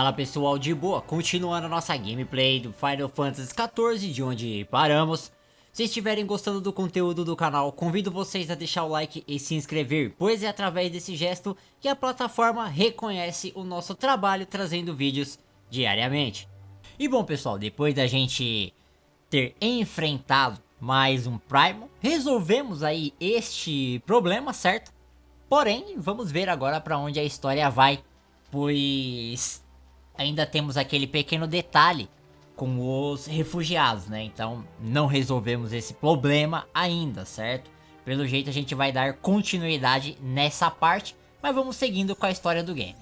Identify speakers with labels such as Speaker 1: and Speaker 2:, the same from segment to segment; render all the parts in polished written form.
Speaker 1: Fala pessoal, de boa, continuando a nossa gameplay do Final Fantasy XIV, de onde paramos. Se estiverem gostando do conteúdo do canal, convido vocês a deixar o like e se inscrever, pois é através desse gesto que a plataforma reconhece o nosso trabalho trazendo vídeos diariamente. E bom pessoal, depois da gente ter enfrentado mais um Primal, resolvemos aí este problema, certo? Porém, vamos ver agora para onde a história vai, pois ainda temos aquele pequeno detalhe com os refugiados, né? Então não resolvemos esse problema ainda, certo? Pelo jeito a gente vai dar continuidade nessa parte, mas vamos seguindo com a história do game.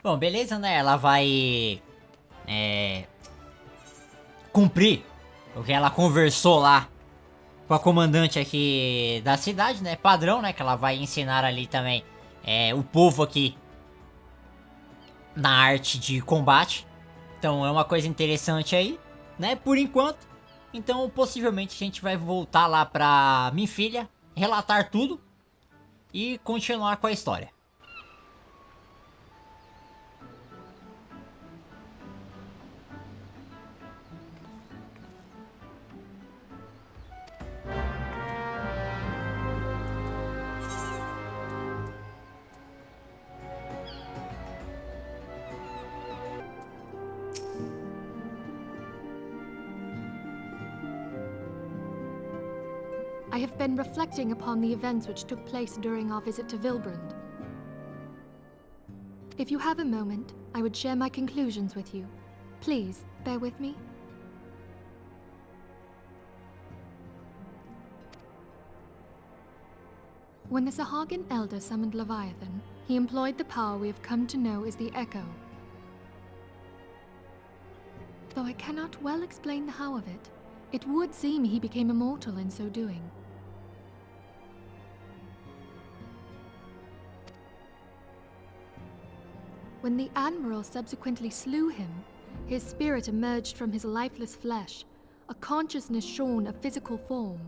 Speaker 1: Bom, beleza, né? Ela vai cumprir o que ela conversou lá com a comandante aqui da cidade, né? Padrão, né? Que ela vai ensinar ali também o povo aqui na arte de combate. Então é uma coisa interessante aí, né? Por enquanto. Então possivelmente a gente vai voltar lá pra minha filha, relatar tudo e continuar com a história.
Speaker 2: I have been reflecting upon the events which took place during our visit to Vilbrand. If you have a moment, I would share my conclusions with you. Please, bear with me. When the Sahagin Elder summoned Leviathan, he employed the power we have come to know as the Echo. Though I cannot well explain the how of it, it would seem he became immortal in so doing. When the Admiral subsequently slew him, his spirit emerged from his lifeless flesh, a consciousness shorn of physical form.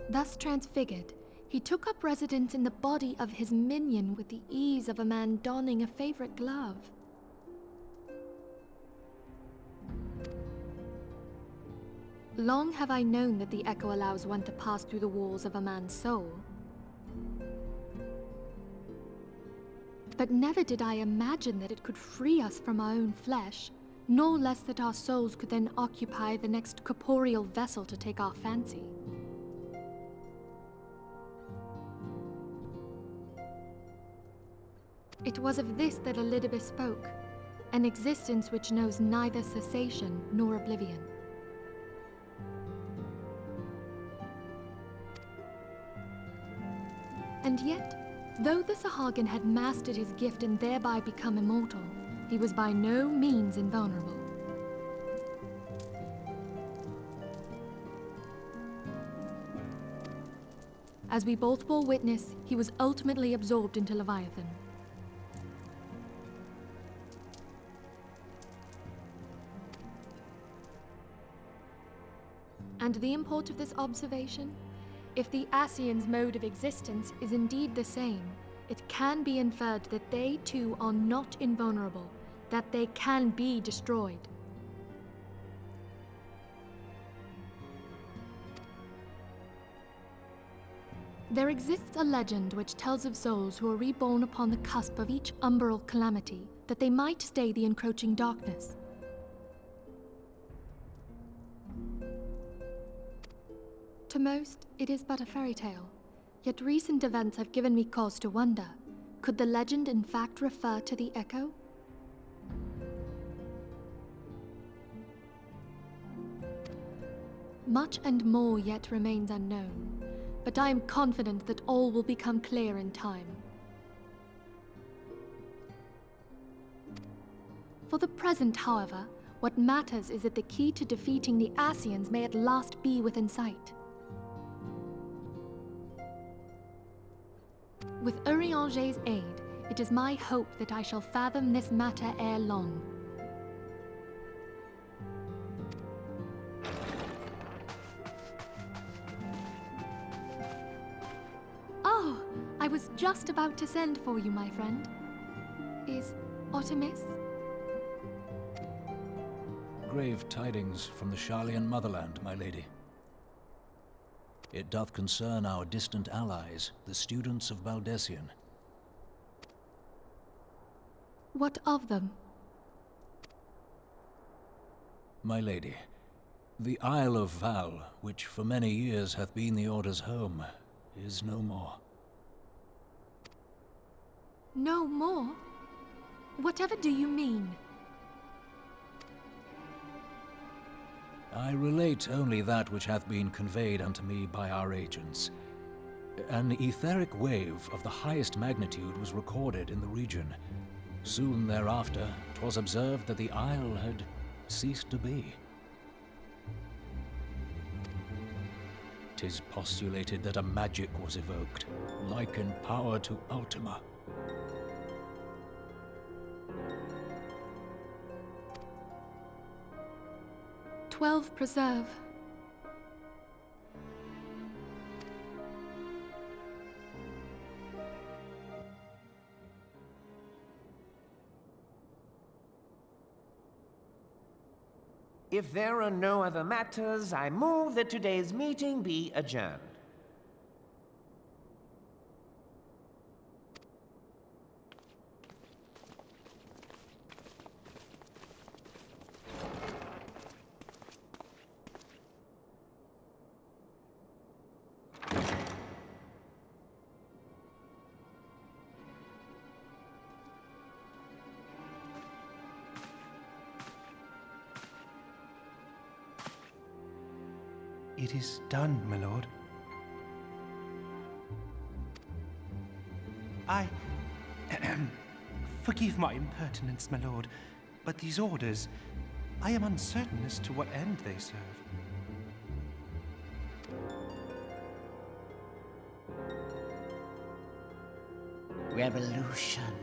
Speaker 2: Thus transfigured, he took up residence in the body of his minion with the ease of a man donning a favorite glove. Long have I known that the Echo allows one to pass through the walls of a man's soul. But never did I imagine that it could free us from our own flesh, nor less that our souls could then occupy the next corporeal vessel to take our fancy. It was of this that Elidibeth spoke, an existence which knows neither cessation nor oblivion. And yet, though the Sahagin had mastered his gift and thereby become immortal, he was by no means invulnerable. As we both bore witness, he was ultimately absorbed into Leviathan. And the import of this observation? If the Ascians' mode of existence is indeed the same, it can be inferred that they too are not invulnerable, that they can be destroyed. There exists a legend which tells of souls who are reborn upon the cusp of each umbral calamity, that they might stay the encroaching darkness. To most, it is but a fairy tale, yet recent events have given me cause to wonder, could the legend in fact refer to the Echo? Much and more yet remains unknown, but I am confident that all will become clear in time. For the present, however, what matters is that the key to defeating the Ascians may at last be within sight. With Urianger's aid, it is my hope that I shall fathom this matter ere long. Oh, I was just about to send for you, my friend. Is aught amiss?
Speaker 3: Grave tidings from the Sharlayan motherland, my lady. It doth concern our distant allies, the students of Baldessian.
Speaker 2: What of them?
Speaker 3: My lady, the Isle of Val, which for many years hath been the Order's home, is no more.
Speaker 2: No more? Whatever do you mean?
Speaker 3: I relate only that which hath been conveyed unto me by our agents. An etheric wave of the highest magnitude was recorded in the region. Soon thereafter, 'twas observed that the isle had ceased to be. 'Tis postulated that a magic was evoked, like in power to Ultima.
Speaker 2: 12 preserve.
Speaker 4: If there are no other matters, I move that today's meeting be adjourned.
Speaker 5: It is done, my lord. I... Forgive my impertinence, my lord, but these orders, I am uncertain as to what end they serve.
Speaker 1: Revolution.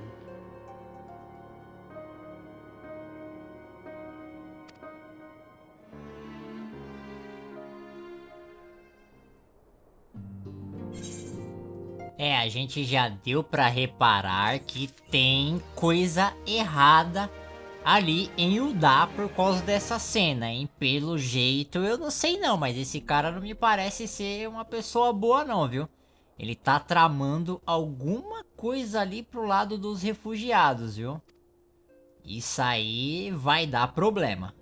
Speaker 1: É, a gente já deu pra reparar que tem coisa errada ali em Udá por causa dessa cena, hein? Pelo jeito, eu não sei não, mas esse cara não me parece ser uma pessoa boa não, viu? Ele tá tramando alguma coisa ali pro lado dos refugiados, viu? Isso aí vai dar problema.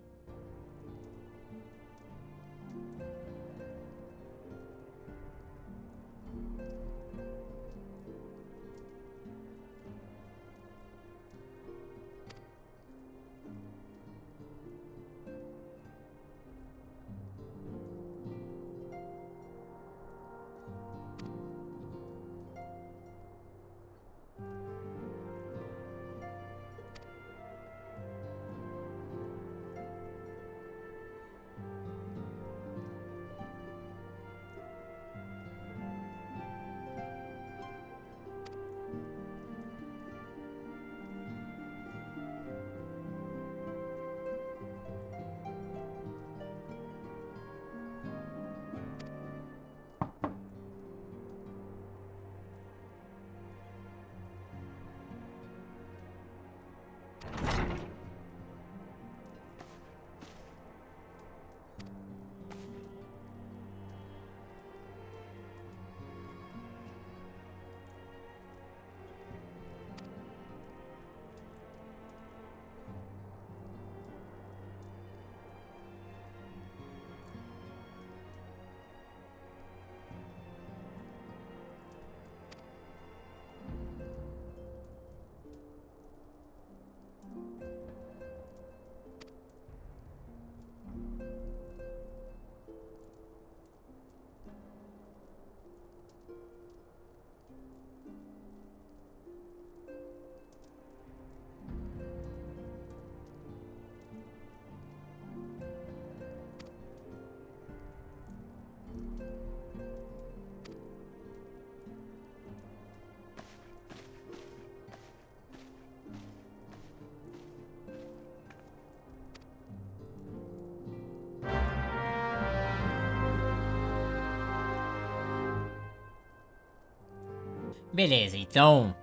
Speaker 1: Beleza, então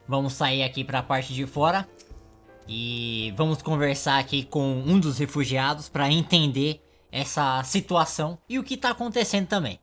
Speaker 1: vamos sair aqui para a parte de fora e vamos conversar aqui com um dos refugiados para entender essa situação e o que tá acontecendo também.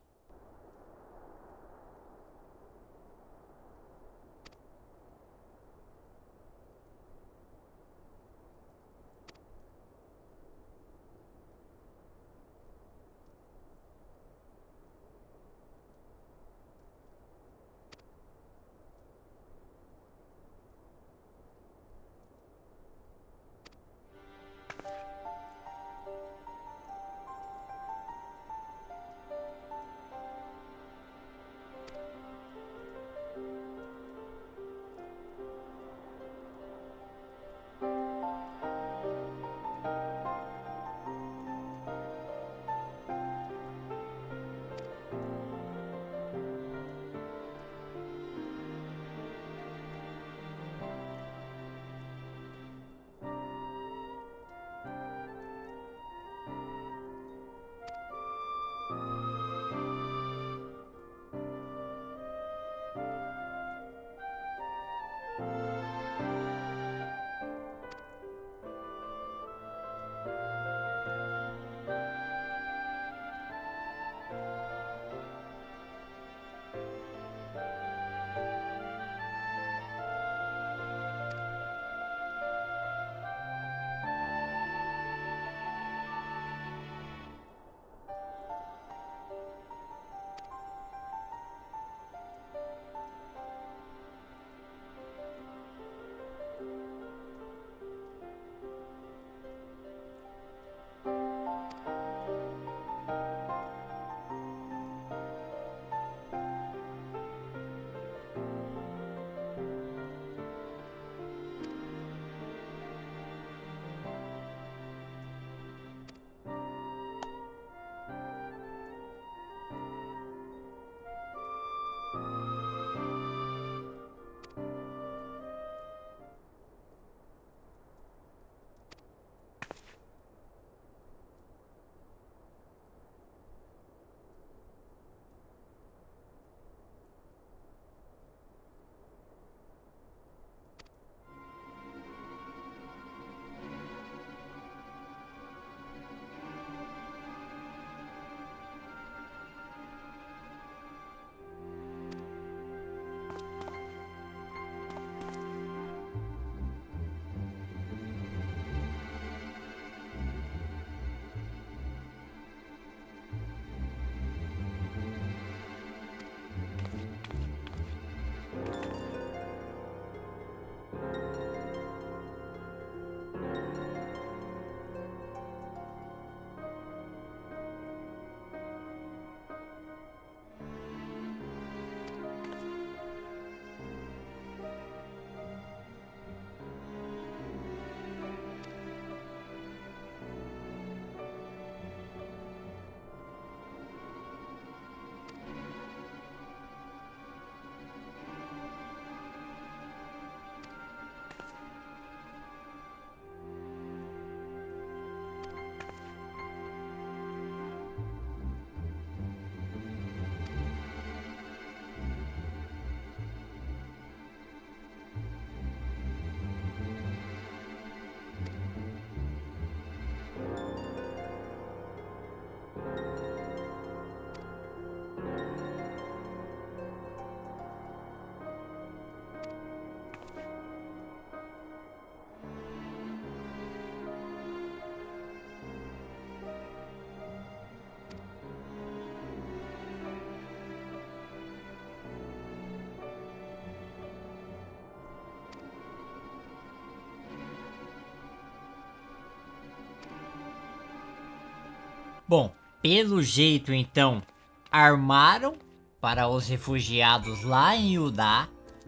Speaker 1: Bom, pelo jeito então, armaram para os refugiados lá em Judá,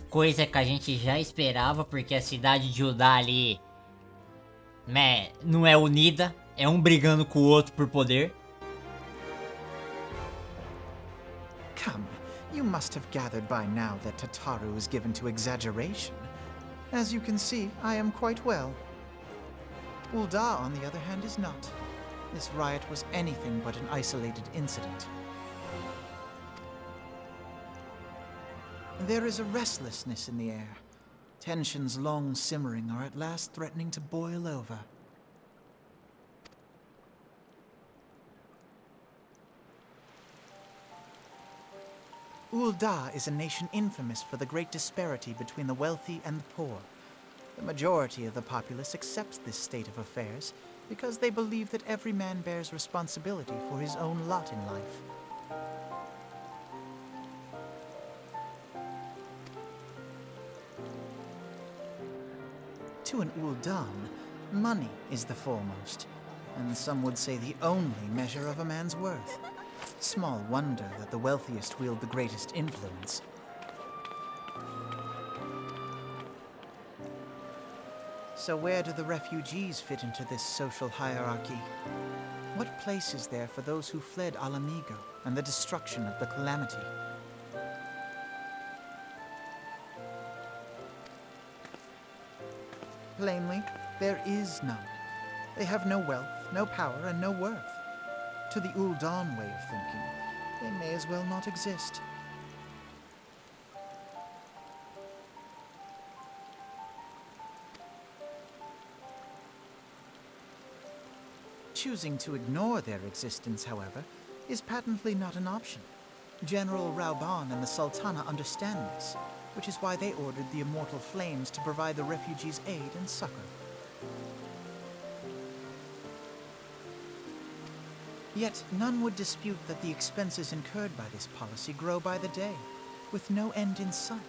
Speaker 1: coisa que a gente já esperava, porque a cidade de Judá ali, né, não é unida, é um brigando com o outro por poder.
Speaker 6: Come, you must have gathered by now that Tataru is given to exaggeration. As you can see, I am quite well. Ul'dah, on the other hand, is not. This riot was anything but an isolated incident. There is a restlessness in the air. Tensions long simmering are at last threatening to boil over. Ul'dah is a nation infamous for the great disparity between the wealthy and the poor. The majority of the populace accepts this state of affairs because they believe that every man bears responsibility for his own lot in life. To an Ul'dan, money is the foremost, and some would say the only measure of a man's worth. Small wonder that the wealthiest wield the greatest influence. So where do the refugees fit into this social hierarchy? What place is there for those who fled Alamigo and the destruction of the Calamity? Plainly, there is none. They have no wealth, no power, and no worth. To the Ul'dan way of thinking, they may as well not exist. Choosing to ignore their existence, however, is patently not an option. General Rauban and the Sultana understand this, which is why they ordered the Immortal Flames to provide the refugees aid and succor. Yet none would dispute that the expenses incurred by this policy grow by the day, with no end in sight.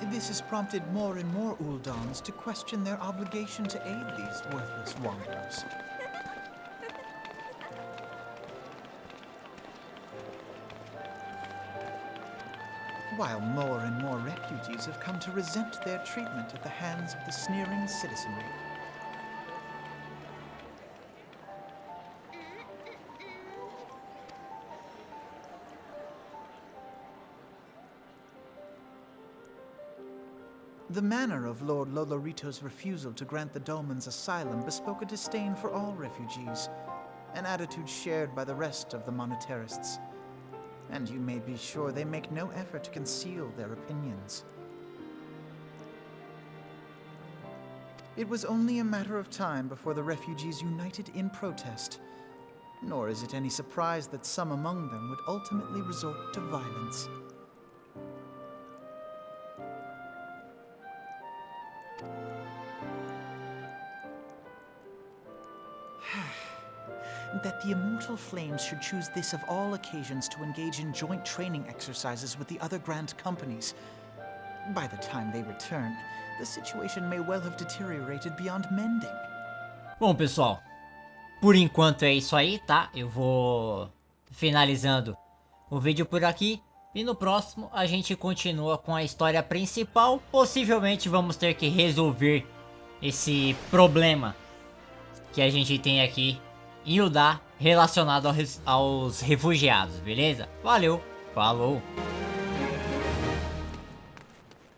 Speaker 6: This has prompted more and more Ul'dans to question their obligation to aid these worthless wanderers. While more and more refugees have come to resent their treatment at the hands of the sneering citizenry. The manner of Lord Lolorito's refusal to grant the Dolmens asylum bespoke a disdain for all refugees, an attitude shared by the rest of the monetarists. And you may be sure they make no effort to conceal their opinions. It was only a matter of time before the refugees united in protest, nor is it any surprise that some among them would ultimately resort to violence. That the Immortal Flames should choose this of all occasions to engage in joint training exercises with the other Grand Companies. By the time they return, the situation may well have deteriorated beyond mending.
Speaker 1: Bom, pessoal, por enquanto é isso aí, tá? Eu vou finalizando o vídeo por aqui. E no próximo a gente continua com a história principal. Possivelmente vamos ter que resolver esse problema que a gente tem aqui em Judá relacionado aos refugiados, beleza? Valeu, falou!